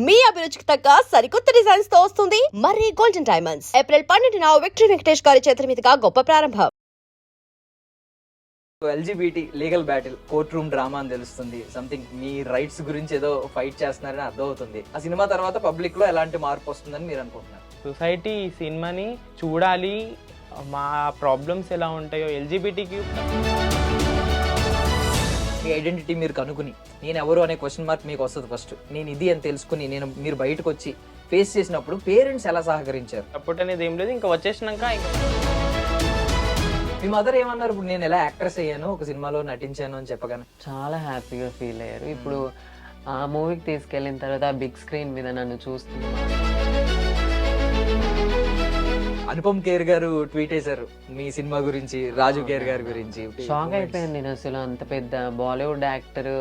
మీ అభిరుచికి తగ్గ సరికొత్త డిజైన్స్ తో వస్తుంది మర్రి గోల్డెన్ డైమండ్స్. ఏప్రిల్ 12న విక్టరీ వెంకటేష్ గారి చేతుల మీదుగా గొప్ప ప్రారంభం. LGBT legal battle court room drama అని తెలుస్తుంది. సంథింగ్ మీ రైట్స్ గురించి ఏదో ఫైట్ చేస్తున్నారని అర్థం అవుతుంది. ఆ సినిమా తర్వాత పబ్లిక్ లో ఎలాంటి మార్పు వస్తుందని మీరు అనుకుంటున్నారు? సొసైటీ ఈ సినిమాని చూడాలి, మా ప్రాబ్లమ్స్ ఎలా ఉంటాయో ఎల్జీబీటీకి మీ ఐడెంటిటీ మీరు కనుక్కుని నేను ఎవరు అనే క్వశ్చన్ మార్క్ మీకు వస్తుంది. ఫస్ట్ నేను ఇది అని తెలుసుకుని మీరు బయటకు వచ్చి ఫేస్ చేసినప్పుడు పేరెంట్స్ ఎలా సహకరించారు? సపోర్ట్ అనేది ఏం లేదు. ఇంకా వచ్చేసినాక మీ మదర్ ఏమన్నారు? ఇప్పుడు నేను ఎలా యాక్ట్రెస్ అయ్యాను, ఒక సినిమాలో నటించాను అని చెప్పగానే చాలా హ్యాపీగా ఫీల్ అయ్యారు. ఇప్పుడు ఆ మూవీకి తీసుకెళ్ళిన తర్వాత బిగ్ స్క్రీన్ మీద నన్ను చూస్తున్నారు. అనుపమ్ ఖేర్ గారు ట్వీట్ చేశారు మీ సినిమా గురించి, రాజు ఖేర్ గారి గురించి. షాక్ అయిపోయాను నేను. అసలు అంత పెద్ద Bollywood actor.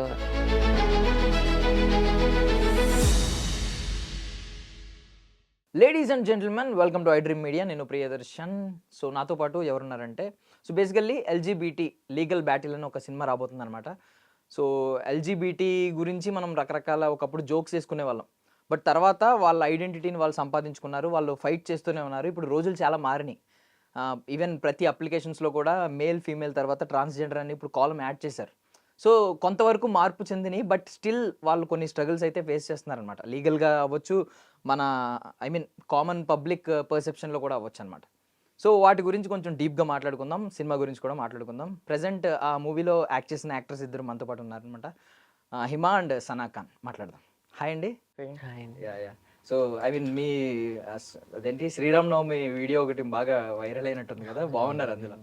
Ladies and gentlemen, welcome to I dream media. నేను ప్రియదర్శన్. సో నాతో పాటు ఎవరున్నారంటే, so basically LGBT legal battle అని ఒక సినిమా రాబోతుంది అనమాట. సో ఎల్జీబీటీ గురించి మనం రకరకాల ఒకప్పుడు జోక్స్ వేసుకునే వాళ్ళం. బట్ తర్వాత వాళ్ళ ఐడెంటిటీని వాళ్ళు సంపాదించుకున్నారు, వాళ్ళు ఫైట్ చేస్తూనే ఉన్నారు. ఇప్పుడు రోజులు చాలా మారినాయి. ఈవెన్ ప్రతి అప్లికేషన్స్లో కూడా మేల్ ఫీమేల్ తర్వాత ట్రాన్స్జెండర్ అని ఇప్పుడు కాలం యాడ్ చేశారు. సో కొంతవరకు మార్పు చెందినాయి, బట్ స్టిల్ వాళ్ళు కొన్ని స్ట్రగుల్స్ అయితే ఫేస్ చేస్తున్నారనమాట. లీగల్గా అవ్వచ్చు, మన కామన్ పబ్లిక్ పర్సెప్షన్లో కూడా అవ్వచ్చు అనమాట. సో వాటి గురించి కొంచెం డీప్గా మాట్లాడుకుందాం, సినిమా గురించి కూడా మాట్లాడుకుందాం. ప్రజెంట్ ఆ మూవీలో యాక్ట్ చేసిన యాక్టర్స్ ఇద్దరు మనతో పాటు ఉన్నారనమాట, హిమా అండ్ సనా ఖాన్. మాట్లాడదాం. హాయ్ అండి. సో మీ అదేంటి శ్రీరామ్ నవమి వీడియో ఒకటి బాగా వైరల్ అయినట్టుంది కదా, బాగున్నారు అందులో.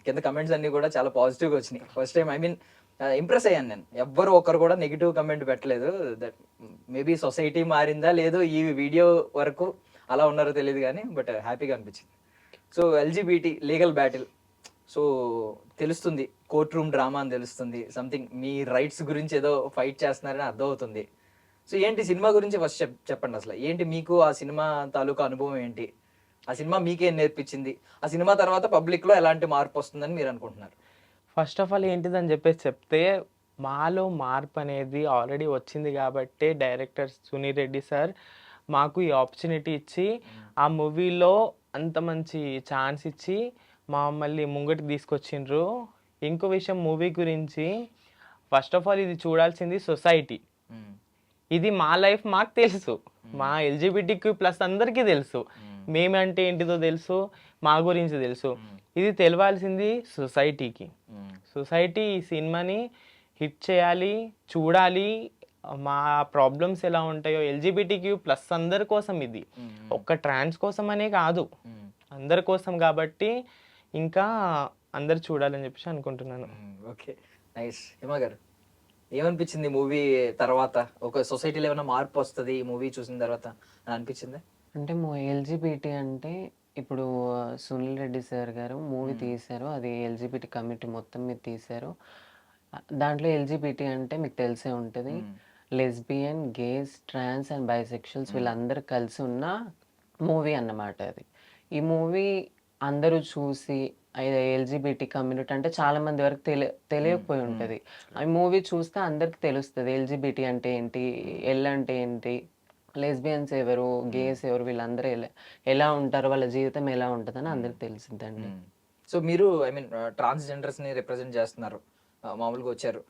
కింద కమెంట్స్ అన్ని కూడా చాలా పాజిటివ్గా వచ్చినాయి. ఫస్ట్ టైం ఇంప్రెస్ అయ్యాను నేను. ఎవ్వరు ఒకరు కూడా నెగిటివ్ కమెంట్ పెట్టలేదు. దట్ మేబీ సొసైటీ మారిందా లేదో ఈ వీడియో వరకు అలా ఉన్నారో తెలియదు కానీ, బట్ హ్యాపీగా అనిపించింది. So LGBT legal battle, so తెలుస్తుంది, కోర్ట్ రూమ్ డ్రామా అని తెలుస్తుంది. సంథింగ్ మీ రైట్స్ గురించి ఏదో ఫైట్ చేస్తున్నారని అర్థం అవుతుంది. సో ఏంటి సినిమా గురించి ఫస్ట్ చెప్పండి. అసలు ఏంటి మీకు ఆ సినిమా తాలూకా అనుభవం ఏంటి? ఆ సినిమా మీకేం నేర్పించింది? ఆ సినిమా తర్వాత పబ్లిక్లో ఎలాంటి మార్పు వస్తుందని మీరు అనుకుంటున్నారు? ఫస్ట్ ఆఫ్ ఆల్ ఏంటిదని చెప్పేసి చెప్తే, మాలో మార్పు అనేది ఆల్రెడీ వచ్చింది కాబట్టి డైరెక్టర్ సునీల్ రెడ్డి సార్ మాకు ఈ ఆపర్చునిటీ ఇచ్చి ఆ మూవీలో అంత మంచి ఛాన్స్ ఇచ్చి మమ్మల్ని ముంగటికి తీసుకొచ్చిండ్రు. ఇంకో విషయం మూవీ గురించి, ఫస్ట్ ఆఫ్ ఆల్ ఇది చూడాల్సింది సొసైటీ. ఇది మా లైఫ్ మాకు తెలుసు, మా ఎల్జీబీటీక్యూ ప్లస్ అందరికీ తెలుసు, మేమంటే ఏంటిదో తెలుసు, మా గురించి తెలుసు. ఇది తెలవాల్సింది సొసైటీకి. సొసైటీ ఈ సినిమాని హిట్ చేయాలి, చూడాలి, మా ప్రాబ్లమ్స్ ఎలా ఉంటాయో ఎల్జీబీటీక్యూ ప్లస్ అందరి కోసం. ఇది ఒక్క ట్రాన్స్ కోసం అనే కాదు, అందరి కోసం కాబట్టి ఇంకా అందరు చూడాలని చెప్పేసి అనుకుంటున్నాను. Okay, nice. హిమా గారు ఏమనిపించింది మూవీ తర్వాత? ఒక సొసైటీలో ఏమైనా మార్పు వస్తుంది ఈ మూవీ చూసిన తర్వాత అని అనిపించింది? అంటే ఎల్జీబీటీ అంటే ఇప్పుడు సునీల్ రెడ్డి సార్ గారు మూవీ తీశారు, అది ఎల్జీబీటీ కమిటీ మొత్తం మీద తీశారు. దాంట్లో ఎల్జీబీటీ అంటే మీకు తెలిసే ఉంటుంది, lesbian, gays, trans and bisexuals వీళ్ళందరూ కలిసి ఉన్న మూవీ అన్నమాట. అది ఈ మూవీ అందరూ చూసి ఎల్జీబీటీ కమ్యూనిటీ అంటే చాలా మంది వరకు తెలియకపోయి ఉంటుంది. ఈ మూవీ చూస్తే అందరికి తెలుస్తుంది ఎల్జీబీటీ అంటే ఏంటి, ఎల్ అంటే ఏంటి, లెస్బియన్స్ ఎవరు, గేస్ ఎవరు, వీళ్ళందరూ ఎలా ఉంటారు, వాళ్ళ జీవితం ఎలా ఉంటుందని అందరికి తెలిసిందండి. సో మీరు ట్రాన్స్జెండర్స్ ని రిప్రజెంట్ చేస్తున్నారు, మామూలుగా వచ్చారు.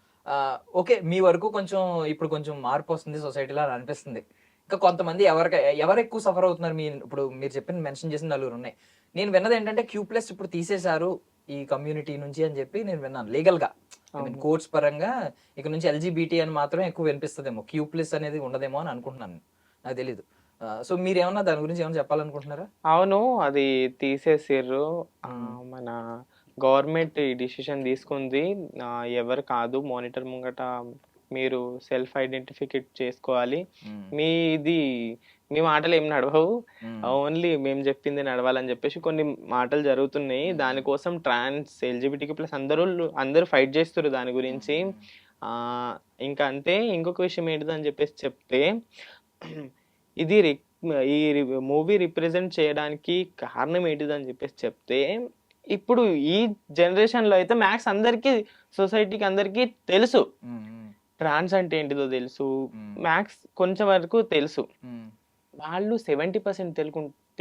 ఓకే, మీ వరకు కొంచెం ఇప్పుడు కొంచెం మార్పు వస్తుంది సొసైటీలో అని అనిపిస్తుంది. ఇంకా కొంతమంది ఎవరు ఎక్కువ సఫర్ అవుతున్నారు? ఇప్పుడు మీరు చెప్పిన మెన్షన్ చేసిన నలుగురు ఉన్నాయి. నేను విన్నది ఏంటంటే Q+ ఇప్పుడు తీసేశారు ఈ కమ్యూనిటీ నుంచి అని చెప్పి నేను విన్నాను. లీగల్గా కోర్ట్స్ పరంగా ఇక నుంచి ఎల్జీబీటీ అని మాత్రమే ఎక్కువ వినిపిస్తుందేమో, Q+ అనేది ఉండదేమో అని అనుకుంటున్నాను, నాకు తెలీదు. సో మీరేమన్నా దాని గురించి ఏమైనా చెప్పాలనుకుంటున్నారా? అవును, అది తీసేసారు. మన గవర్నమెంట్ ఈ డిసిషన్ తీసుకుంది. ఎవరు కాదు, మానిటర్ ముంగట మీరు సెల్ఫ్ ఐడెంటిఫికేట్ చేసుకోవాలి. మీ మాటలు ఏం నడవవు, ఓన్లీ మేము చెప్పింది నడవాలని చెప్పేసి కొన్ని మాటలు జరుగుతున్నాయి. దానికోసం ట్రాన్స్, ఎల్జీబీటీక్యూ ప్లస్ అందరూ ఫైట్ చేస్తారు దాని గురించి. ఇంకా అంతే. ఇంకొక విషయం ఏంటిదని చెప్పేసి చెప్తే, ఇది ఈ మూవీ రిప్రజెంట్ చేయడానికి కారణం ఏంటిదని చెప్పేసి చెప్తే, ఇప్పుడు ఈ జనరేషన్లో అయితే మ్యాక్స్ అందరికీ, సొసైటీకి అందరికీ తెలుసు ట్రాన్స్ అంటే ఏంటిదో తెలుసు, మ్మ్. మ్యాథ్స్ కొంచెం వరకు తెలుసు. మ్మ్. వాళ్ళు 70%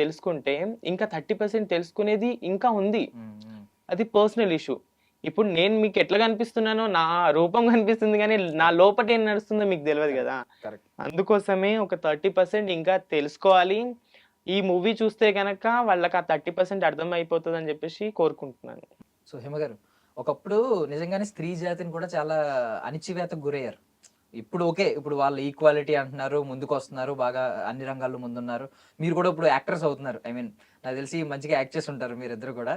తెలుసుకుంటే ఇంకా 30% తెలుసుకునేది ఇంకా ఉంది. మ్మ్. మ్మ్. అది పర్సనల్ ఇష్యూ. ఇప్పుడు నేను మీకు ఎట్లా కనిపిస్తున్నానో నా రూపం కనిపిస్తుంది, కానీ నా లోపట ఏం నడుస్తుందో మీకు తెలియదు కదా. కరెక్ట్. అందుకోసమే ఒక 30% ఇంకా తెలుసుకోవాలి. ఈ మూవీ చూస్తే కనుక వాళ్ళకి ఆ 30% అర్థం అయిపోతుంది అని చెప్పేసి కోరుకుంటున్నాను. సో హిమ గారు, ఒకప్పుడు నిజంగానే స్త్రీ జాతిని కూడా చాలా అణిచివేతకు గురయ్యారు. ఇప్పుడు ఓకే, ఇప్పుడు వాళ్ళు ఈక్వాలిటీ అంటున్నారు, ముందుకు వస్తున్నారు, బాగా అన్ని రంగాల్లో ముందున్నారు. మీరు కూడా ఇప్పుడు యాక్టర్స్ అవుతున్నారు. ఐ మీన్ నాకు తెలిసి మంచిగా యాక్ట్ చేసి ఉంటారు మీరిద్దరు కూడా.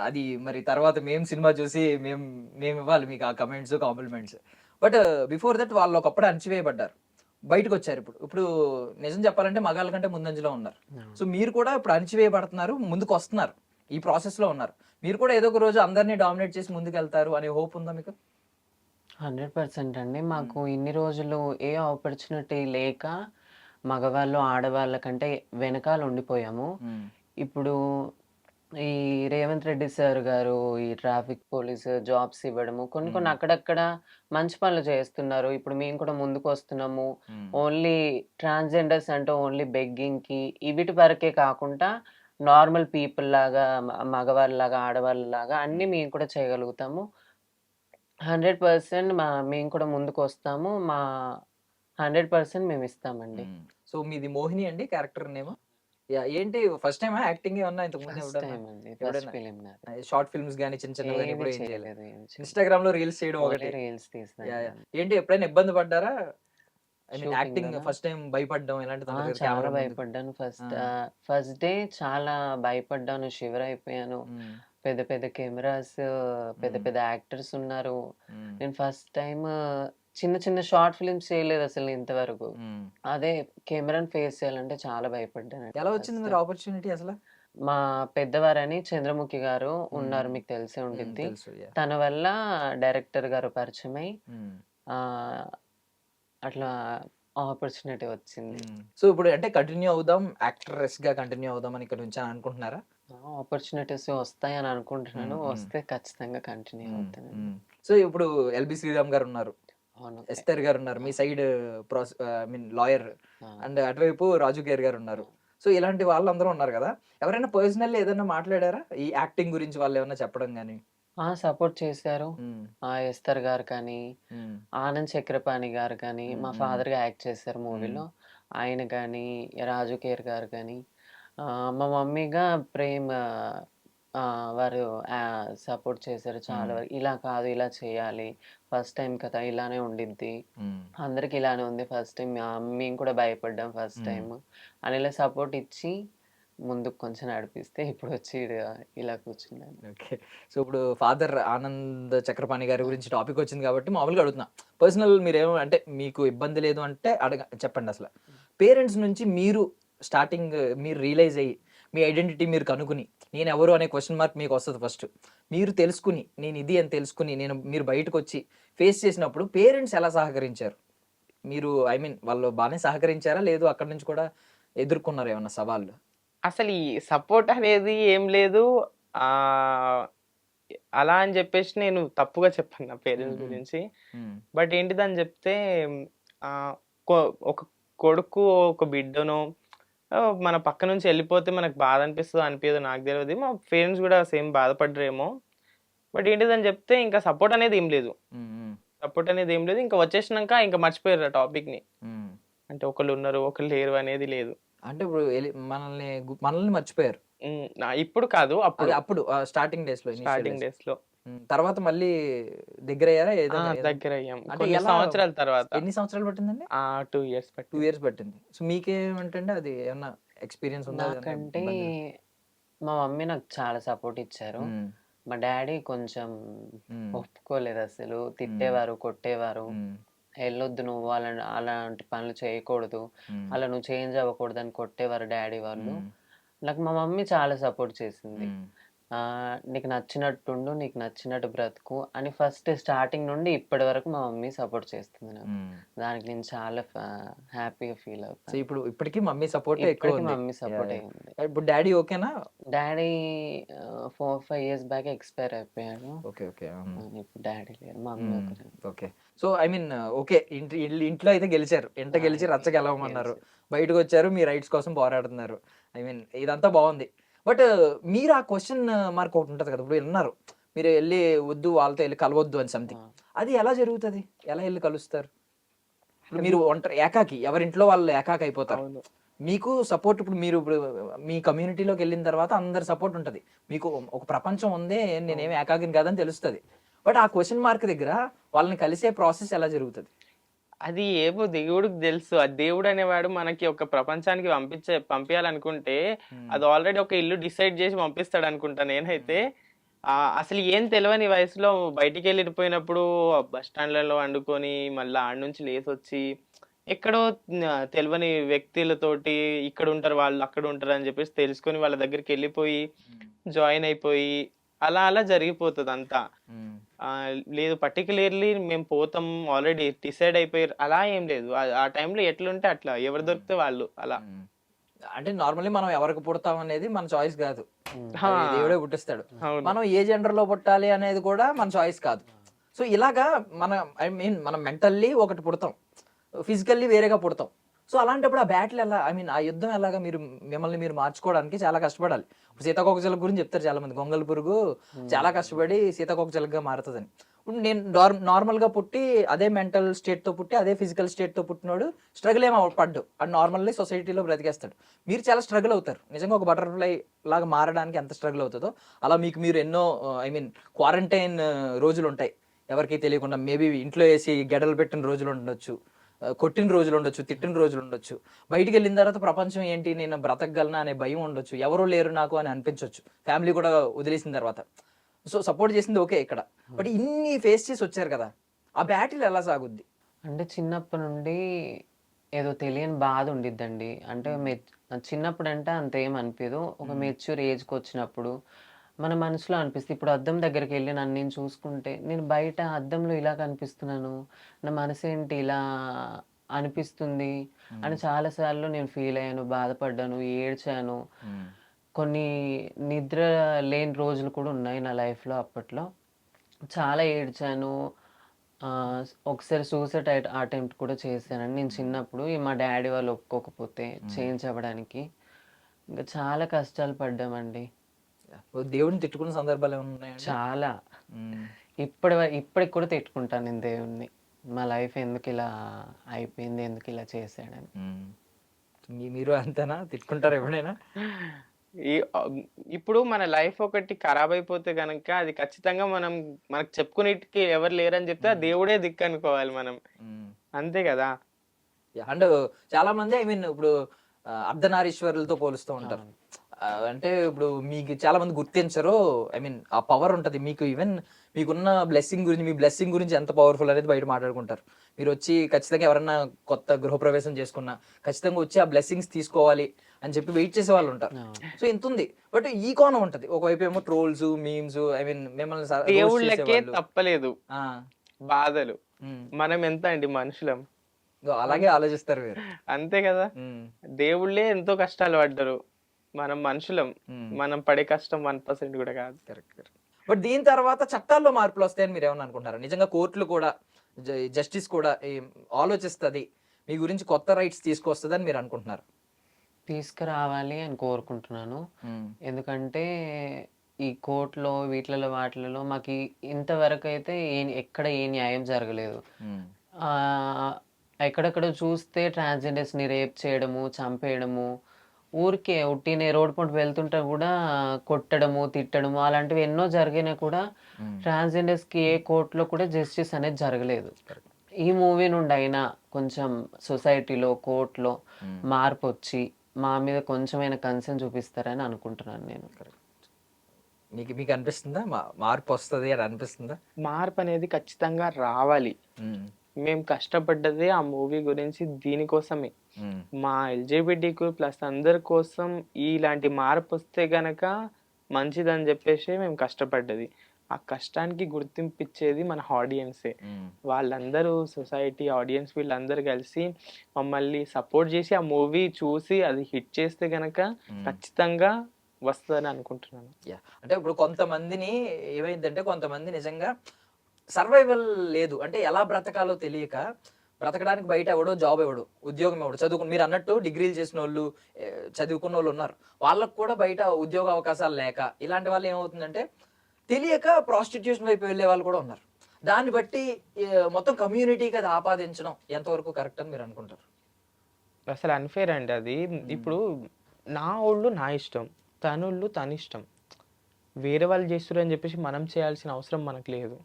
అది మరి తర్వాత మేము సినిమా చూసి మేము ఇవ్వాలి మీకు ఆ comments, compliments. But before that వాళ్ళు ఒకప్పుడు అణచివేయబడ్డారు, బయటకు వచ్చారు. ఇప్పుడు నిజం చెప్పాలంటే మగాళ్ళ కంటే ముందంజలో ఉన్నారు. సో మీరు కూడా ఇప్పుడు అణచివేయబడుతున్నారు, ముందుకు వస్తున్నారు, ఈ ప్రాసెస్ లో ఉన్నారు. మీరు కూడా ఏదో ఒక రోజు అందరినీ డామినేట్ చేసి ముందుకు వెళ్తారు అనే హోప్ ఉందా మీకు? 100% అండి. మాకు ఇన్ని రోజులు ఏ ఆపర్చునిటీ లేక మగవాళ్ళు, ఆడవాళ్ళ కంటే వెనకాల ఉండిపోయాము. ఇప్పుడు ఈ రేవంత్ రెడ్డి సార్ గారు ఈ ట్రాఫిక్ పోలీస్ జాబ్స్ ఇవ్వడము, కొన్ని అక్కడక్కడ మంచి పనులు చేస్తున్నారు. ఇప్పుడు మేము కూడా ముందుకు వస్తున్నాము. ఓన్లీ ట్రాన్స్జెండర్స్ అంటే ఓన్లీ బెగ్గింగ్‌కి వీటి వరకే కాకుండా నార్మల్ పీపుల్ లాగా మగవాళ్ళలాగా, ఆడవాళ్ళలాగా అన్నీ మేము కూడా చేయగలుగుతాము. 100% మేము కూడా ముందుకొస్తాము. 100% మేము ఇస్తామండి. సో మీది మోహిని అండి క్యారెక్టర్ నేమ్? ఏంటి ఫస్ట్ టైమా యాక్టింగ్ ఏమన్నా ఇంతకు ముందు ఫస్ట్ ఎప్పుడన్నా? టైమ్ అండి. ఎప్పుడైనా ఫస్ట్ ఫిల్మ్ నాది. షార్ట్ ఫిల్మ్స్ గానీ చిన్న చిన్నవి గానీ ఏమి ఎప్పుడు ఏం చేయలేదు? చేయలేదు. ఏమి చేయలేదు. ఇన్స్టాగ్రామ్ లో రీల్స్ చేయడం ఓన్లీ ఒకటి. రీల్స్ తీస్తాను. ఏంటి ఎప్పుడైనా ఇబ్బంది పడ్డారా? ఐ మీన్ షూటింగ్ యాక్టింగ్ లోనా? ఫస్ట్ టైం భయపడడం ఇలాంటి చాలా కెమెరా ముందు? భయపడ్డాను. ఫస్ట్ డే చాలా భయపడ్డాను. షివర్ అయిపోయాను. పెద్ద పెద్ద కెమెరాస్, పెద్ద పెద్ద యాక్టర్స్ ఉన్నారు. నేను ఫస్ట్ టైమ్ చిన్న చిన్న షార్ట్ ఫిల్మ్స్ చేయలేదు అసలు ఇంతవరకు. అదే కెమెరాని ఫేస్ చేయాలంటే చాలా భయపడ్డాను. ఎలా వచ్చింది మరి ఆపర్చునిటీ అసలు? మా పెద్దవారని చంద్రముఖి గారు ఉన్నారు, మీకు తెలిసే ఉండిద్ది. తెలుసు. తన వల్ల డైరెక్టర్ గారు పరిచయమై ఆ, అట్లా ఆపర్చునిటీ వచ్చింది. సో ఇప్పుడు అంటే కంటిన్యూ అవుదాం, యాక్ట్రెస్ గా కంటిన్యూ అవుదాం అని ఇక్కడ నుంచి అనుకుంటున్నారా? ఆపర్చునిటీస్ వస్తాయని అనుకుంటున్నాను. వస్తే ఖచ్చితంగా కంటిన్యూ అవుతాను. సో ఇప్పుడు ఎల్బి శ్రీరామ్ గారు ఉన్నారు, అవును. ఎస్తర్ గారు ఉన్నారు, మీ side I mean lawyer, and అటువైపు రాజు కేర్ గారు ఉన్నారు. సో ఇలాంటి వాళ్ళందరూ ఉన్నారు కదా, ఎవరైనా పర్సనల్ ఏదైనా మాట్లాడారా ఈ యాక్టింగ్ గురించి? వాళ్ళు ఏమన్నా చెప్పడం కానీ? సపోర్ట్ చేశారు. ఎస్తర్ గారు కానీ, ఆనంద్ చక్రపాణి గారు కానీ, మా ఫాదర్ గా యాక్ట్ చేశారు మూవీలో, ఆయన కానీ, రాజు కేర్ గారు కానీ, మా మమ్మీగా ప్రేమ్ వారు సపోర్ట్ చేశారు చాలా వరకు. ఇలా కాదు, ఇలా చేయాలి, ఫస్ట్ టైం కదా ఇలానే ఉండిద్ది, అందరికి ఇలానే ఉంది ఫస్ట్ టైం, మేము కూడా భయపడ్డాం ఫస్ట్ టైం అని ఇలా సపోర్ట్ ఇచ్చి ముందుకు కొంచెం నడిపిస్తే ఇప్పుడు వచ్చి ఇలా కూర్చున్నాను. ఓకే. సో ఇప్పుడు ఫాదర్ ఆనంద్ చక్రపాణి గారి గురించి టాపిక్ వచ్చింది కాబట్టి మామూలుగా అడుగుతున్నా. పర్సనల్ మీరేమో అంటే మీకు ఇబ్బంది లేదు అంటే చెప్పండి. అసలు పేరెంట్స్ నుంచి మీరు స్టార్టింగ్ మీరు రియలైజ్ అయ్యి మీ ఐడెంటిటీ మీరు కనుక్కుని నేను ఎవరు అనే క్వశ్చన్ మార్క్ మీకు వస్తుంది. ఫస్ట్ మీరు తెలుసుకుని నేను ఇది అని తెలుసుకుని మీరు బయటకు వచ్చి ఫేస్ చేసినప్పుడు పేరెంట్స్ ఎలా సహకరించారు? మీరు ఐ మీన్ వాళ్ళు బాగానే సహకరించారా, లేదు అక్కడి నుంచి కూడా ఎదుర్కొన్నారు ఏమన్నా సవాళ్ళు? అసలు ఈ సపోర్ట్ అనేది ఏం లేదు. అలా అని చెప్పేసి నేను తప్పుగా చెప్పాను నా పేరెంట్స్ గురించి. బట్ ఏంటిదని చెప్తే ఒక కొడుకు ఒక బిడ్డను మన పక్క నుంచి వెళ్ళిపోతే మనకు బాధ అనిపిస్తుందో అనిపించదో నాకు తెలియదు. మా పేరెంట్స్ కూడా సేమ్ బాధపడ్డరేమో. బట్ ఏంటిదని చెప్తే ఇంకా సపోర్ట్ అనేది ఏం లేదు. ఇంకా వచ్చేసినాక ఇంకా మర్చిపోయారు ఆ టాపిక్ ని. అంటే ఒకళ్ళు ఉన్నారు ఒకళ్ళు లేరు అనేది లేదు. అంటే ఇప్పుడు మనల్ని మర్చిపోయారు. ఇప్పుడు కాదు, అప్పుడు స్టార్టింగ్ డేస్ లో. తర్వాత మళ్ళీ దగ్గర అయ్యారా? దగ్గర అయ్యాం కొన్ని సంవత్సరాల తర్వాత. ఎన్ని సంవత్సరాలు పట్టిందండి? 2 years 2 years పట్టింది. సో మీకేమంటే అది ఏమన్నా ఎక్స్పీరియన్స్ ఉందా? నాకంటే మా మమ్మీ నాకు చాలా సపోర్ట్ ఇచ్చారు. మా డాడీ కొంచెం ఒప్పుకోలేదు, అసలు తిట్టేవారు, కొట్టేవారు. వెళ్ళొద్దు నువ్వు అలాంటి పనులు చేయకూడదు, అలా నువ్వు చేంజ్ అవ్వకూడదు అని కొట్టేవారు డాడీ వాళ్ళు. నాకు మా మమ్మీ చాలా సపోర్ట్ చేసింది. నీకు నచ్చినట్టుండు, నీకు నచ్చినట్టు బ్రతుకు అని ఫస్ట్ స్టార్టింగ్ నుండి ఇప్పటి వరకు మా మమ్మీ సపోర్ట్ చేస్తుంది నాకు. దానికి నేను చాలా హ్యాపీగా ఫీల్ అవుతాను. సో ఇప్పుడు ఇప్పటికీ మమ్మీ సపోర్ట్ ఎక్కువ ఉంది. మమ్మీ సపోర్ట్ అయ్యింది. ఇప్పుడు డాడీ ఓకేనా? డాడీ 4-5 years బ్యాక్ ఎక్స్పైర్ అయిపోయాడు. ఓకే. ఇప్పుడు డాడీ లేరు, మమ్మీ ఒకరే. Okay. So I mean okay, ఇంట్లో అయితే గెలిచారు, గెలిచి రచ్చ గెలవమన్నారు, బయటకు వచ్చారు, మీ రైట్స్ కోసం పోరాడుతున్నారు. ఐ మీన్ ఇదంతా బాగుంది. బట్ మీరు ఆ క్వశ్చన్ మార్క్ ఒకటి ఉంటుంది కదా, ఇప్పుడు విన్నారు మీరు వెళ్ళి వద్దు వాళ్ళతో వెళ్ళి కలవద్దు అని సంథింగ్, అది ఎలా జరుగుతుంది, ఎలా వెళ్ళి కలుస్తారు? ఇప్పుడు మీరు ఏకాకి, ఎవరింట్లో వాళ్ళు ఏకాకి అయిపోతారు. మీకు సపోర్ట్ ఇప్పుడు మీరు ఇప్పుడు మీ కమ్యూనిటీలోకి వెళ్ళిన తర్వాత అందరి సపోర్ట్ ఉంటుంది, మీకు ఒక ప్రపంచం ఉంది, నేనేమి ఏకాకిని కాదని తెలుస్తుంది. బట్ ఆ క్వశ్చన్ మార్క్ దగ్గర వాళ్ళని కలిసే ప్రాసెస్ ఎలా జరుగుతుంది? అది ఏమో దేవుడికి తెలుసు. ఆ దేవుడు అనేవాడు మనకి ఒక ప్రపంచానికి పంపించాలనుకుంటే అది ఆల్రెడీ ఒక ఇల్లు డిసైడ్ చేసి పంపిస్తాడు అనుకుంటా నేనైతే. అసలు ఏం తెలియని వయసులో బయటికి వెళ్ళిపోయినప్పుడు బస్ స్టాండ్లలో వండుకొని మళ్ళీ ఆడ నుంచి లేసొచ్చి ఎక్కడో తెలియని వ్యక్తులతోటి ఇక్కడ ఉంటారు వాళ్ళు అక్కడ ఉంటారు అని చెప్పేసి తెలుసుకొని వాళ్ళ దగ్గరికి వెళ్ళిపోయి జాయిన్ అయిపోయి అలా అలా జరిగిపోతుంది అంతా. లేదు పర్టికులర్లీ మేము పోతాం ఆల్రెడీ డిసైడ్ అయిపోయారు అలా ఏం లేదు. ఆ టైంలో ఎట్లుంటే అట్లా ఎవరు దొరికితే వాళ్ళు అలా. అంటే నార్మల్లీ మనం ఎవరికి పుడతాం అనేది మన చాయిస్ కాదు, అది దేవుడే పుట్టిస్తాడు. మనం ఏ జెండర్ లో పుట్టాలి అనేది కూడా మన చాయిస్ కాదు. సో ఇలాగా మనం మెంటల్లీ ఒకటి పుడతాం, ఫిజికల్లీ వేరేగా పుడతాం. సో అలాంటప్పుడు ఆ బ్యాటిల్ ఎలా, ఆ యుద్ధం ఎలాగా మిమ్మల్ని మీరు మార్చుకోవడానికి చాలా కష్టపడాలి. ఇప్పుడు సీతాకోకచిలుక గురించి చెప్తారు చాలా మంది, గొంగళ పురుగు చాలా కష్టపడి సీతాకోకచిలుకగా మారుతుందని. ఇప్పుడు నేను నార్మల్ గా పుట్టి అదే మెంటల్ స్టేట్ తో పుట్టి అదే ఫిజికల్ స్టేట్ తో పుట్టినోడు స్ట్రగుల్ ఏమో పడ్డు, అది నార్మల్లీ సొసైటీలో బ్రతికేస్తాడు. మీరు చాలా స్ట్రగుల్ అవుతారు, నిజంగా ఒక బటర్ఫ్లై లాగా మారడానికి ఎంత స్ట్రగుల్ అవుతుందో అలా మీరు ఎన్నో క్వారంటైన్ రోజులు ఉంటాయి ఎవరికి తెలియకుండా. మేబీ ఇంట్లో వేసి గెడలు పెట్టిన రోజులు ఉండొచ్చు, కొట్టిన రోజులు ఉండొచ్చు, తిట్టిన రోజులు ఉండొచ్చు. బయటికి వెళ్ళిన తర్వాత ప్రపంచం ఏంటి, నేను బ్రతకగలనా అనే భయం ఉండొచ్చు, ఎవరూ లేరు నాకు అని అనిపించవచ్చు, ఫ్యామిలీ కూడా వదిలేసిన తర్వాత. సో సపోర్ట్ చేసింది ఓకే ఇక్కడ, బట్ ఇన్ని ఫేస్ చేసి వచ్చారు కదా, ఆ బ్యాటిల్ ఎలా సాగుద్ది? అంటే చిన్నప్పటి నుండి ఏదో తెలియని బాధ ఉండిద్దండి. అంటే చిన్నప్పుడు అంటే అంత ఏం అనిపించదు, ఒక మెచ్యూర్ ఏజ్కి వచ్చినప్పుడు మన మనసులో అనిపిస్తుంది. ఇప్పుడు అద్దం దగ్గరికి వెళ్ళి నన్ను నేను చూసుకుంటే నేను బయట అద్దంలో ఇలా కనిపిస్తున్నాను, నా మనసు ఏంటి ఇలా అనిపిస్తుంది అని చాలాసార్లు నేను ఫీల్ అయ్యాను, బాధపడ్డాను, ఏడ్చాను. కొన్ని నిద్ర లేని రోజులు కూడా ఉన్నాయి నా లైఫ్లో. అప్పట్లో చాలా ఏడ్చాను. ఒకసారి సూసైడ్ అటెంప్ట్ కూడా చేశానండి నేను చిన్నప్పుడు. మా డాడీ వాళ్ళు ఒప్పుకోకపోతే చేంజ్ అవ్వడానికి ఇంకా చాలా కష్టాలు పడ్డామండి. దేవుడిని తిట్టుకున్న సందర్భాలు ఏమైనా ఉన్నాయా? చాలా. ఇప్పటికి కూడా తిట్టుకుంటాను నేను దేవుణ్ణి, మా లైఫ్ ఎందుకు ఇలా అయిపోయింది, ఎందుకు ఇలా చేశాడని. మీరు అంతేనా, తిట్టుకుంటారు ఎప్పుడైనా? ఇప్పుడు మన లైఫ్ ఒకటి ఖరాబ్ అయిపోతే గనక అది ఖచ్చితంగా మనకు చెప్పుకునేటికి ఎవరు లేరని చెప్తే ఆ దేవుడే దిక్కు అనుకోవాలి మనం, అంతే కదా. అండ్ చాలా మంది ఇప్పుడు అర్ధనారీశ్వరులతో పోలుస్తూ ఉంటారు. అంటే ఇప్పుడు మీకు చాలా మంది గుర్తించరు, ఆ పవర్ ఉంటది మీకు, ఈవెన్ మీకున్న బ్లెస్సింగ్ గురించి, మీ బ్లెస్సింగ్ గురించి ఎంత పవర్ఫుల్ అనేది బయట మాట్లాడుకుంటారు. మీరు వచ్చి ఖచ్చితంగా ఎవరన్నా కొత్త గృహప్రవేశం చేసుకున్నా ఖచ్చితంగా వచ్చి ఆ బ్లెస్సింగ్స్ తీసుకోవాలి అని చెప్పి వెయిట్ చేసే వాళ్ళు ఉంటారు. సో ఇంత ఉంది, బట్ ఈ కోణం ఉంటది. ఒకవైపు ఏమో ట్రోల్స్, మీమ్స్, మిమ్మల్ని దేవుళ్ళకే తప్పలేదు బాధలు, మనం ఎంత అండి మనుషులం, అలాగే ఆలోచిస్తారు మీరు, అంతే కదా. దేవుళ్ళే ఎంతో కష్టాలు పడ్డారు, మనం మనుషులం, మనం పడే కష్టం 1% కూడా కాదు. కరెక్ట్. బట్ దీని తర్వాత చట్టాల్లో మార్పులు వస్తాయని మీరు ఏమన్నా అనుకుంటారా? నిజంగా కోర్టులు కూడా, జస్టిస్ కూడా ఆలోచిస్తుంది, మీ గురించి కొత్త రైట్స్ తీసుకొస్తుందని మీరు అనుకుంటున్నారు? తీసుకురావాలి అని కోరుకుంటున్నాను. ఎందుకంటే ఈ కోర్టులో వీటిలలో వాటిలలో మాకు ఇంతవరకు అయితే ఎక్కడ ఏ న్యాయం జరగలేదు. ఎక్కడెక్కడ చూస్తే ట్రాన్స్జెండర్స్ని రేప్ చేయడము, చంపేయడము, ఊరికే ఉట్టినే రోడ్ పంట వెళ్తుంటే కూడా కొట్టడము, తిట్టడము అలాంటివి ఎన్నో జరిగినా కూడా ట్రాన్స్జెండర్స్కి ఏ కోర్టులో కూడా జస్టిస్ అనేది జరగలేదు. ఈ మూవీ నుండి అయినా కొంచెం సొసైటీలో, కోర్టులో మార్పు వచ్చి మా మీద కొంచెమైనా కన్సర్న్ చూపిస్తారని అనుకుంటున్నాను నేను. మీకు అనిపిస్తుందా మార్పు వస్తుంది అని అనిపిస్తుందా? మార్పు అనేది ఖచ్చితంగా రావాలి. మేము కష్టపడ్డదే ఆ మూవీ గురించి దీనికోసమే, మా LGBTQ+ అందరి కోసం ఇలాంటి మార్పు వస్తే గనక మంచిదని చెప్పేసి మేము కష్టపడ్డది. ఆ కష్టానికి గుర్తింపు ఇచ్చేది మన ఆడియన్సే. వాళ్ళందరూ సొసైటీ ఆడియన్స్ వీళ్ళందరూ కలిసి మమ్మల్ని సపోర్ట్ చేసి ఆ మూవీ చూసి అది హిట్ చేస్తే గనక ఖచ్చితంగా వస్తుందని అనుకుంటున్నాను. అంటే ఇప్పుడు కొంతమందిని ఏమైందంటే, కొంతమంది నిజంగా సర్వైవల్ లేదు, అంటే ఎలా బ్రతకాలో తెలియక బ్రతకడానికి బయట ఎవడో జాబ్ ఎవడు, ఉద్యోగం ఎవడు, చదువుకుని మీరు అన్నట్టు డిగ్రీలు చేసిన వాళ్ళు, చదువుకున్న వాళ్ళు ఉన్నారు, వాళ్ళకు కూడా బయట ఉద్యోగ అవకాశాలు లేక ఇలాంటి వాళ్ళు ఏమవుతుందంటే తెలియక ప్రాస్టిట్యూషన్ వైపు వెళ్ళే వాళ్ళు కూడా ఉన్నారు. దాన్ని బట్టి మొత్తం కమ్యూనిటీకి అది ఆపాదించడం ఎంతవరకు కరెక్ట్ అని మీరు అనుకుంటారు? అసలు అన్ఫేర్ అండి అది. ఇప్పుడు నా వాళ్ళు నా ఇష్టం, తనోళ్ళు తన ఇష్టం. వేరే వాళ్ళు చేస్తున్నారు అని చెప్పేసి మనం చేయాల్సిన అవసరం మనకు లేదు.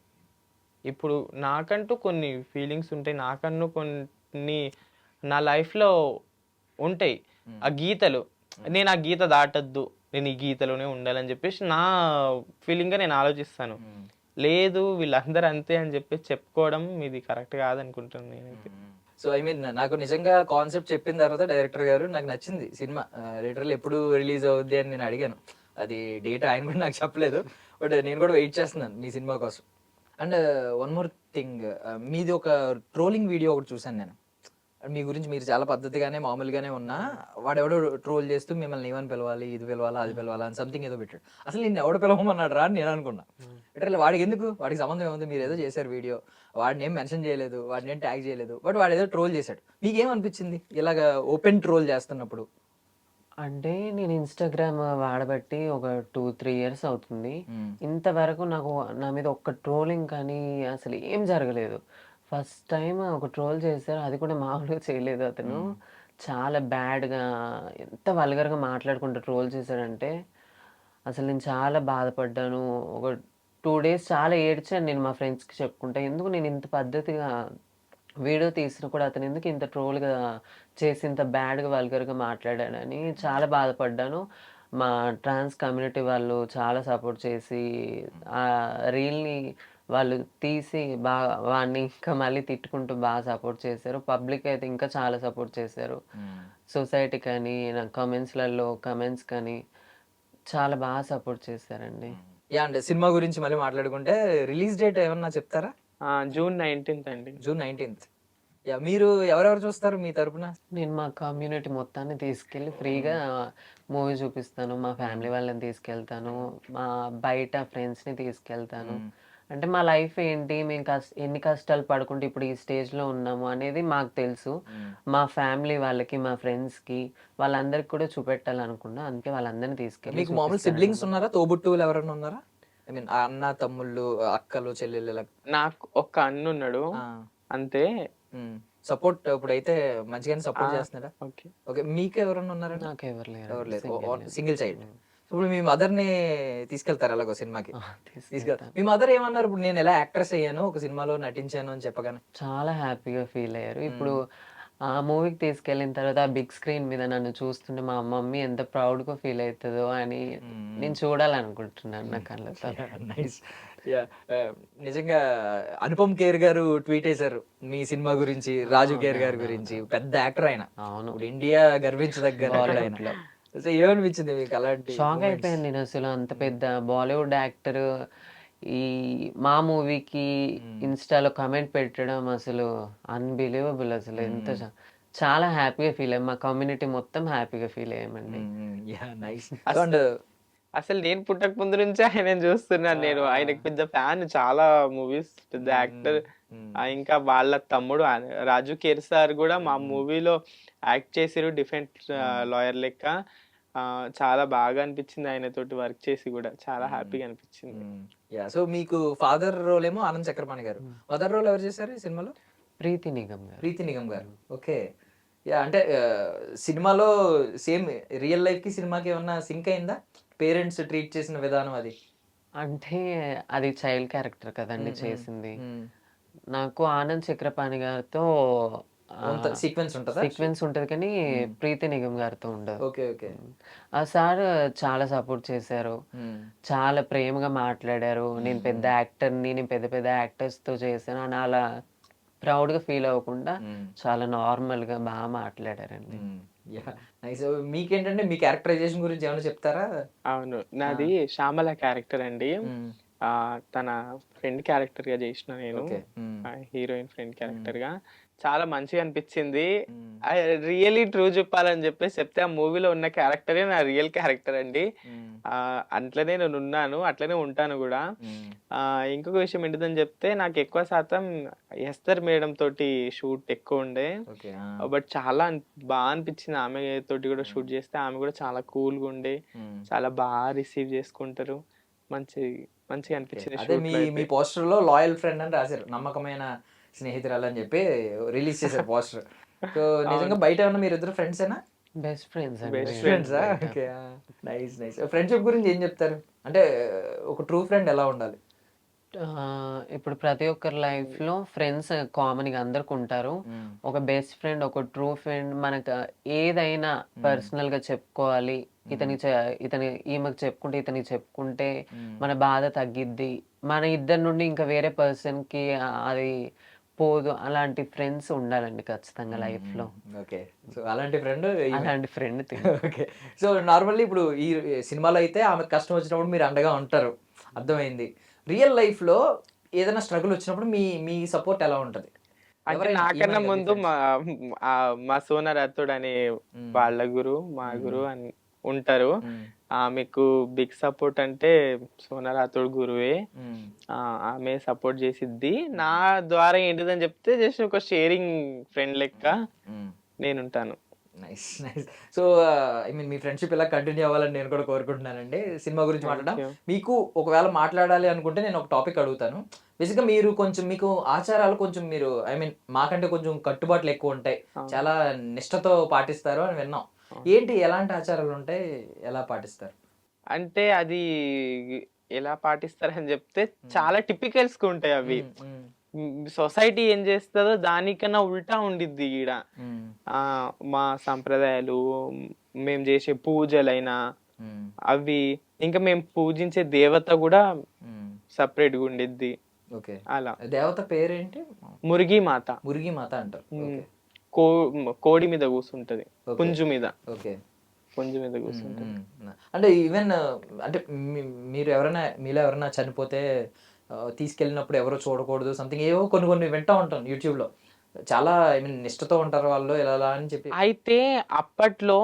ఇప్పుడు నాకంటూ కొన్ని ఫీలింగ్స్ ఉంటాయి, నాకన్నా కొన్ని నా లైఫ్లో ఉంటాయి ఆ గీతలు. నేను ఆ గీత దాటద్దు, నేను ఈ గీతలోనే ఉండాలని చెప్పేసి నా ఫీలింగ్గా నేను ఆలోచిస్తాను. లేదు వీళ్ళందరూ అంతే అని చెప్పేసి చెప్పుకోవడం ఇది కరెక్ట్ కాదనుకుంటున్నాను నేనైతే. సో ఐ మీన్ నాకు నిజంగా కాన్సెప్ట్ చెప్పిన తర్వాత డైరెక్టర్ గారు నాకు నచ్చింది సినిమా. లిటరల్లీ ఎప్పుడు రిలీజ్ అవుద్ది అని నేను అడిగాను, అది డేట్ ఆయన కూడా నాకు చెప్పలేదు, బట్ నేను కూడా వెయిట్ చేస్తున్నాను మీ సినిమా కోసం. అండ్ వన్ మోర్ థింగ్, మీది ఒక ట్రోలింగ్ వీడియో ఒకటి చూసాను నేను. మీ గురించి మీరు చాలా పద్ధతిగానే మామూలుగానే ఉన్నా వాడెవడో ట్రోల్ చేస్తూ మిమ్మల్ని ఏమని పిలవాలి, ఇది పిలవాలా అది పిలవాలా అని సంథింగ్ ఏదో పెట్టాడు. అసలు నేను ఎవడు పిలవమన్నాడు రా అని నేను అనుకున్నా. లిటరల్లీ వాడికి ఎందుకు, వాడికి సంబంధం ఏముంది, మీరు ఏదో చేశారు వీడియో, వాడిని ఏం మెన్షన్ చేయలేదు, వాడిని ఏం ట్యాగ్ చేయలేదు, బట్ వాడు ఏదో ట్రోల్ చేశాడు. మీకేమనిపించింది ఇలాగ ఓపెన్ ట్రోల్ చేస్తున్నప్పుడు? అంటే నేను ఇన్స్టాగ్రామ్ వాడబట్టి ఒక 2-3 ఇయర్స్ అవుతుంది. ఇంతవరకు నాకు నా మీద ఒక్క ట్రోలింగ్ కానీ అసలు ఏం జరగలేదు. ఫస్ట్ టైం ఒక ట్రోల్ చేశారు, అది కూడా మామూలుగా చేయలేదు అతను. చాలా బ్యాడ్గా, ఎంత వల్గర్గా మాట్లాడుకుంటూ ట్రోల్ చేశాడంటే అసలు నేను చాలా బాధపడ్డాను. ఒక 2 డేస్ చాలా ఏడ్చాను నేను మా ఫ్రెండ్స్కి చెప్పుకుంటా. ఎందుకు నేను ఇంత పద్ధతిగా వీడియో తీసినా కూడా అతను ఎందుకు ఇంత ట్రోల్గా చేసి ఇంత బ్యాడ్గా వల్గర్గా మాట్లాడాడని చాలా బాధపడ్డాను. మా ట్రాన్స్ కమ్యూనిటీ వాళ్ళు చాలా సపోర్ట్ చేసి ఆ రీల్ని వాళ్ళు తీసి బాగా వాడిని ఇంకా మళ్ళీ తిట్టుకుంటూ బాగా సపోర్ట్ చేశారు. పబ్లిక్ అయితే ఇంకా చాలా సపోర్ట్ చేశారు. సొసైటీ కానీ నా కమెంట్స్ కానీ చాలా బాగా సపోర్ట్ చేశారండి. యా అండి, సినిమా గురించి మళ్ళీ మాట్లాడుకుంటే రిలీజ్ డేట్ ఏమన్నా చెప్తారా? జూన్ 19th అండి. June 19th. యా, మీరు ఎవరెవరు చూస్తారు మీ తరపున? నేను మా కమ్యూనిటీ మొత్తాన్ని తీసుకెళ్ళి ఫ్రీగా మూవీ చూపిస్తాను. మా ఫ్యామిలీ వాళ్ళని తీసుకెళ్తాను. మా బయట ఫ్రెండ్స్‌ని తీసుకెళ్తాను. అంటే మా లైఫ్ ఏంటి, మేము ఎన్ని కష్టాలు పడుకుంటూ ఇప్పుడు ఈ స్టేజ్‌లో ఉన్నాము అనేది మాకు తెలుసు. మా ఫ్యామిలీ వాళ్ళకి, మా ఫ్రెండ్స్‌కి వాళ్ళందరికి కూడా చూపెట్టాలనుకున్నా. అందుకే వాళ్ళందరిని తీసుకెళ్ళి మీకు మామూలు సిబ్లింగ్స్ ఉన్నారా, తోబుట్టువులు ఎవరైనా ఉన్నారా? ఐ మీన్ అన్న తమ్ముళ్ళు, అక్కలు చెల్లెళ్ళు ఇలా? నాకు ఒక్క అన్నున్నాడు అంతే. సపోర్ట్ ఇప్పుడైతే మంచిగానే సపోర్ట్ చేస్తున్నారా? ఓకే. ఓకే, మీకు ఎవరైనా ఉన్నారా? నాకు ఎవరు ఎవరు లేరు. లేరు, సింగిల్ చైల్డ్. ఇప్పుడు మీ మదర్ ని తీసుకెళ్తారు అలాగో సినిమాకి? తీసుకెళ్తారు. తీసుకెళ్తాను. మీ మదర్ ఏమన్నారు ఇప్పుడు నేను ఎలా యాక్ట్రెస్ అయ్యాను, ఒక సినిమాలో నటించాను అని చెప్పగానే? చాలా హ్యాపీగా ఫీల్ అయ్యారు. ఇప్పుడు ఆ మూవీకి తీసుకెళ్ళిన తర్వాత ఆ బిగ్ స్క్రీన్ మీద నన్ను చూస్తుంటే మా మమ్మీ ఎంత ప్రౌడ్‌గా ఫీల్ అవుతుందో అని నేను చూడాలనుకుంటున్నాను నా కళ్ళతో. నైస్. యా, నిజంగా అనుపమ్ ఖేర్ గారు ట్వీట్ చేశారు మీ సినిమా గురించి, రాజు ఖేర్ గారి గురించి. పెద్ద యాక్టర్ ఆయన, అవును. ఇప్పుడు ఇండియా గర్వించదగ్గ నటుడు ఆయన. బాలీవుడ్‌లో. సో ఏమనిపించింది మీకు అలాంటి షాక్ moments? అయిపోయాను నేను అసలు. అంత పెద్ద బాలీవుడ్ యాక్టర్ ఈ మా మూవీకి ఇన్‌స్టాలో కామెంట్ పెట్టడం అసలు అన్‌బిలీవబుల్ అసలు. ఎంత చాలా హ్యాపీగా ఫీల్ అయ్యాం. మా కమ్యూనిటీ మొత్తం హ్యాపీగా ఫీల్ అయ్యామండి. Yeah, nice. అండ్ అసలు నేను పుట్టక ముందు నుంచే ఆయన చూస్తున్నాను. నేను ఆయనకి పెద్ద ఫ్యాన్, చాలా మూవీస్, పెద్ద యాక్టర్. ఇంకా వాళ్ళ తమ్ముడు రాజు కేర్ సార్ కూడా మా మూవీలో యాక్ట్ చేసిరు, డిఫెన్స్ లాయర్ లెక్క. చాలా బాగా అనిపించింది ఆయనతోటి వర్క్ చేసి కూడా, చాలా హ్యాపీగా అనిపించింది. యా, సో మీకు ఫాదర్ రోల్ ఏమో ఆనంద్ చక్రపాణి గారు, మదర్ రోల్ ఎవరు చేశారు ఈ సినిమాలో? ప్రీతి నిగమ్ గారు. ప్రీతి నిగమ్ గారు. ఓకే. యా, అంటే సినిమాలో సేమ్ రియల్ లైఫ్ కి సినిమాకి ఏమన్నా సింక్ అయిందా, పేరెంట్స్ ట్రీట్ చేసిన విధానం అది? అంటే అది చైల్డ్ క్యారెక్టర్ కదండి చేసింది. నాకు ఆనంద్ చక్రపాణి గారితో సీక్వెన్స్ ఉంటుందా? సీక్వెన్స్ ఉంటది కానీ ప్రీతి నిగమ్ గారితో ఉండదు. Okay, okay. ఆ సార్ చాలా సపోర్ట్ చేశారు. చాలా ప్రేమగా మాట్లాడారు. నేను పెద్ద యాక్టర్‌ని, నేను పెద్ద పెద్ద యాక్టర్స్‌తో చేశాను అని అలా ప్రౌడ్‌గా ఫీల్ అవ్వకుండా చాలా నార్మల్‌గా బాగా మాట్లాడారండి. Yeah, nice. మీకేంటంటే మీ క్యారెక్టరైజేషన్ గురించి ఏమైనా చెప్తారా? అవును, నాది శ్యామల క్యారెక్టర్ అండి. తన ఫ్రెండ్ క్యారెక్టర్ గా చేసిన నేను, హీరోయిన్ ఫ్రెండ్ క్యారెక్టర్ గా. చాలా మంచిగా అనిపించింది. రియలీ ట్రూ చెప్పాలని చెప్పేసి చెప్తే ఆ మూవీలో ఉన్న క్యారెక్టరే నా రియల్ క్యారెక్టర్ అండి. అట్లనే నేను ఉన్నాను, అట్లనే ఉంటాను కూడా. ఇంకొక విషయం ఏంటిదని చెప్తే నాకు ఎక్కువ శాతం ఎస్తర్ మేడం తోటి షూట్ ఎక్కువ ఉండే, బట్ చాలా బాగా అనిపించింది ఆమె తోటి కూడా షూట్ చేస్తే. ఆమె కూడా చాలా కూల్గా ఉండే, చాలా బాగా రిసీవ్ చేసుకుంటారు. మంచిగా అనిపించింది. అదే మీ పోస్టర్ లో లాయల్ ఫ్రెండ్ అని రాశారు, నమ్మకమైన స్నేహితురాలు అని చెప్పి రిలీజ్ చేశారు పోస్టర్. సో నిజంగా బయట ఉన్న మీరు ఇద్దరు ఫ్రెండ్సేనా? బెస్ట్ ఫ్రెండ్స్ ఫ్రెండ్సా? Okay, nice nice. ఫ్రెండ్షిప్ గురించి ఏం చెప్తారు అంటే ఒక ట్రూ ఫ్రెండ్ ఎలా ఉండాలి? ఇప్పుడు ప్రతి ఒక్కరి లైఫ్ లో ఫ్రెండ్స్ కామన్ గా అందరికి ఉంటారు. ఒక బెస్ట్ ఫ్రెండ్, ఒక ట్రూ ఫ్రెండ్, మనకు ఏదైనా పర్సనల్ గా చెప్పుకోవాలి, ఇతని ఈమెకు చెప్పుకుంటే ఇతనికి చెప్పుకుంటే మన బాధ తగ్గిద్ది, మన ఇద్దరి నుండి ఇంకా వేరే పర్సన్ కి అది పోదు. అలాంటి ఫ్రెండ్స్ ఉండాలండి ఖచ్చితంగా లైఫ్ లో. ఓకే, సో అలాంటి ఫ్రెండ్ ఓకే. సో నార్మల్లీ ఇప్పుడు ఈ సినిమాలో అయితే ఆమెకు కష్టం వచ్చినప్పుడు మీరు అండగా ఉంటారు, అర్థమైంది. రియల్ లైఫ్ లో ఏదైనా స్ట్రగుల్ వచ్చినప్పుడు మీ సపోర్ట్ ఎలా ఉంటది? అంటే నాకన్నా ముందు మా సోనా రాథోడ్ అనే వాళ్ళ మా గురువు అని ఉంటారు. మీకు బిగ్ సపోర్ట్ అంటే సోనా రాథోడ్ గురువే. ఆమె సపోర్ట్ చేసిద్ది. నా ద్వారా ఏంటిదని చెప్తే జస్ట్ ఒక షేరింగ్ ఫ్రెండ్ లెక్క నేనుంటాను. Nice nice. So I mean మీ ఫ్రెండ్షిప్ ఇలా కంటిన్యూ అవ్వాలని నేను కూడా కోరుకుంటున్నానండి. సినిమా గురించి మాట్లాడడం మీకు ఒకవేళ మాట్లాడాలి అనుకుంటే నేను ఒక టాపిక్ అడుగుతాను. బేసిక్గా మీరు కొంచెం మీకు ఆచారాలు కొంచెం మీరు ఐ మీన్ మాకంటే కొంచెం కట్టుబాట్లు ఎక్కువ ఉంటాయి, చాలా నిష్టతో పాటిస్తారు అని విన్నాం. ఏంటి, ఎలాంటి ఆచారాలు ఉంటాయి, ఎలా పాటిస్తారు? అంటే అది ఎలా పాటిస్తారని చెప్తే చాలా టిపికల్స్ గా ఉంటాయి అవి. సొసైటీ ఏం చేస్తుందో దానికన్నా ఉల్టా ఉండిద్ది ఈడ. మా సంప్రదాయాలు, మేము చేసే పూజలైనా అవి, ఇంకా మేము పూజించే దేవత కూడా సపరేట్ గా ఉండిద్ది. అలా దేవత పేరేంటి? మురిగి మాత. మురిగి మాత అంటారు. కోడి మీద కూర్చుంటది, పుంజు మీద. ఓకే, పుంజు మీద కూర్చుంటది. అంటే ఈవెన్ అంటే మీలో ఎవరైనా చనిపోతే తీసుకెళ్ళినప్పుడు ఎవరో చూడకూడదు సంథింగ్ ఏవో కొన్ని వింటా ఉంటాను యూట్యూబ్లో. చాలా ఐ మీన్ నిష్టతో ఉంటారు వాళ్ళు ఎలా అని చెప్పి. అయితే అప్పట్లో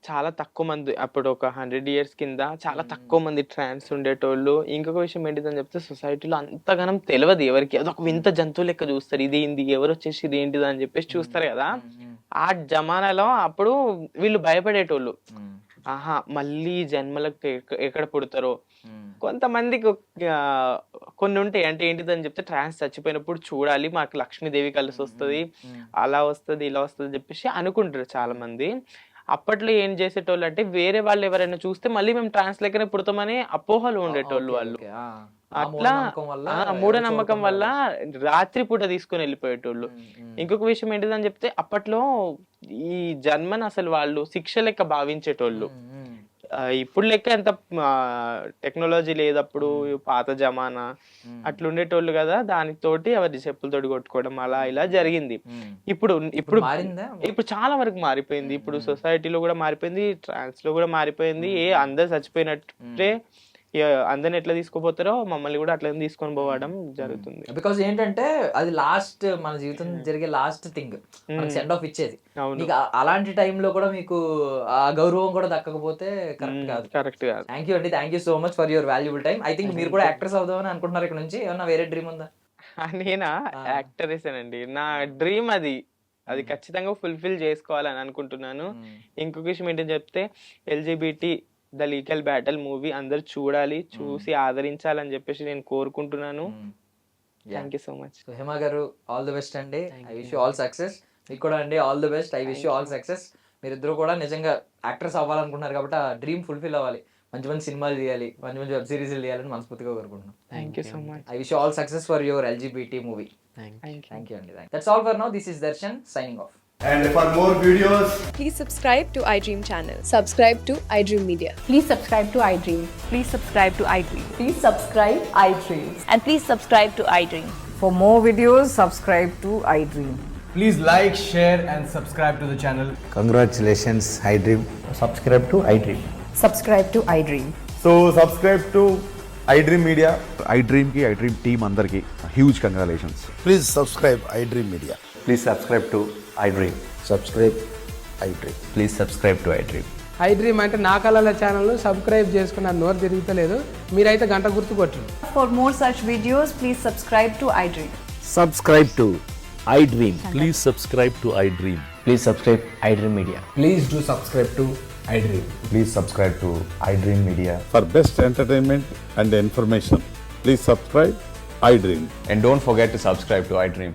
చాలా తక్కువ మంది, అప్పుడు ఒక 100 years కింద చాలా తక్కువ మంది ట్రాన్స్ ఉండేటోళ్ళు. ఇంకొక విషయం ఏంటిదని చెప్తే సొసైటీలో అంతగానం తెలియదు ఎవరికి, అదొక వింత జంతువు లెక్క చూస్తారు. ఇది ఏంది, ఎవరు వచ్చేసి ఇది ఏంటిది అని చెప్పేసి చూస్తారు కదా. ఆ జమానాలో అప్పుడు వీళ్ళు భయపడేటోళ్ళు. ఆహా, మళ్ళీ జన్మలకు ఎక్కడ పుడతారో. కొంతమందికి కొన్ని ఉంటాయి, అంటే ఏంటిదని చెప్తే ట్రాన్స్ చచ్చిపోయినప్పుడు చూడాలి, మాకు లక్ష్మీదేవి కలిసి వస్తుంది, అలా వస్తుంది, ఇలా వస్తుంది అని చెప్పేసి అనుకుంటారు చాలా మంది. అప్పట్లో ఏం చేసేటోళ్ళు అంటే వేరే వాళ్ళు ఎవరైనా చూస్తే మళ్ళీ మేము ట్రాన్స్ లెక్కనే పుడతామని అపోహలు ఉండేటోళ్ళు వాళ్ళు. అట్లా మూఢనమ్మకం వల్ల రాత్రి పూట తీసుకొని వెళ్ళిపోయేటోళ్ళు. ఇంకొక విషయం ఏంటిదని చెప్తే అప్పట్లో ఈ జన్మని అసలు వాళ్ళు శిక్ష లెక్క భావించేటోళ్ళు. ఇప్పుడు లెక్క ఎంత టెక్నాలజీ లేదప్పుడు, పాత జమానా అట్లుండేటోళ్ళు కదా. దానితోటి ఎవరి చెప్పులతోటి కొట్టుకోవడం అలా ఇలా జరిగింది. ఇప్పుడు చాలా వరకు మారిపోయింది. ఇప్పుడు సొసైటీలో కూడా మారిపోయింది, ట్రాన్స్ లో కూడా మారిపోయింది. అందరు చచ్చిపోయినట్టే అందరిని ఎట్లా తీసుకుపోతారో మమ్మల్ని కూడా అట్లా తీసుకొని పోవడం జరుగుతుంది. బికాస్ ఏంటంటే అది లాస్ట్ మన జీవితం జరిగే లాస్ట్ థింగ్, సెండ్ ఆఫ్ ఇచ్చేది. అలాంటి టైంలో కూడా మీకు ఆ గౌరవం కూడా దక్కకపోతే కరెక్ట్ కాదు. థ్యాంక్ యూ అండి, thank you so much for your valuable time. I think మీరు కూడా యాక్టర్స్ అవుదామని అనుకుంటున్నారు ఇక్కడ నుంచి, ఏమన్నా వేరే డ్రీమ్ ఉందా? నేనా యాక్టరేసేనండి, నా డ్రీమ్ అది ఖచ్చితంగా ఫుల్ఫిల్ చేసుకోవాలని అనుకుంటున్నాను. ఇంకొక విషయం ఏంటని చెప్తే LGBT the legal battle movie అందరు చూడాలి, చూసి ఆదరించాలని చెప్పేసి నేను కోరుకుంటున్నాను. Thank you so much. Hema గారు, ఆల్ ది బెస్ట్ అండి. I wish you all success. మీకు కూడా అండి all the best. I wish you all success. మీరిద్దరు కూడా నిజంగా యాక్టర్స్ అవ్వాలనుకుంటున్నారు కాబట్టి ఆ డ్రీమ్ ఫుల్ఫిల్ అవ్వాలి, మంచి మంచి సినిమాలు తీయాలి, మంచి మంచి వెబ్ సిరీస్లు తీయాలని మనస్ఫూర్తిగా కోరుకుంటున్నాను. Thank you so much. I wish you all success for your LGBT movie. Thank you అండి. That's all for now. This is Darshan signing off. And for more videos, please subscribe to iDream channel. Subscribe to iDream Media. Please subscribe to iDream. Please subscribe to iDream. Please subscribe iDream. And please subscribe to iDream. For more videos, subscribe to iDream. please like, share and subscribe to the channel. Congratulations, iDream. Subscribe to iDream. Subscribe to iDream. So subscribe to iDream Media. iDream team andarki huge congratulations. Please subscribe iDream Media. Please subscribe to iDream. Subscribe iDream. Please subscribe to iDream. I dream అంటే నా కళల channel subscribe చేసుకున్న నోరు తిరుగుతలేదు, మీరైతే గంట గుర్తు కొట్టండి. For more such videos, please subscribe to iDream. Subscribe to iDream. Please subscribe to iDream. Please subscribe iDream Media. Please do subscribe to iDream. Please subscribe to iDream Media. For best entertainment and information, please subscribe iDream. And don't forget to subscribe to iDream.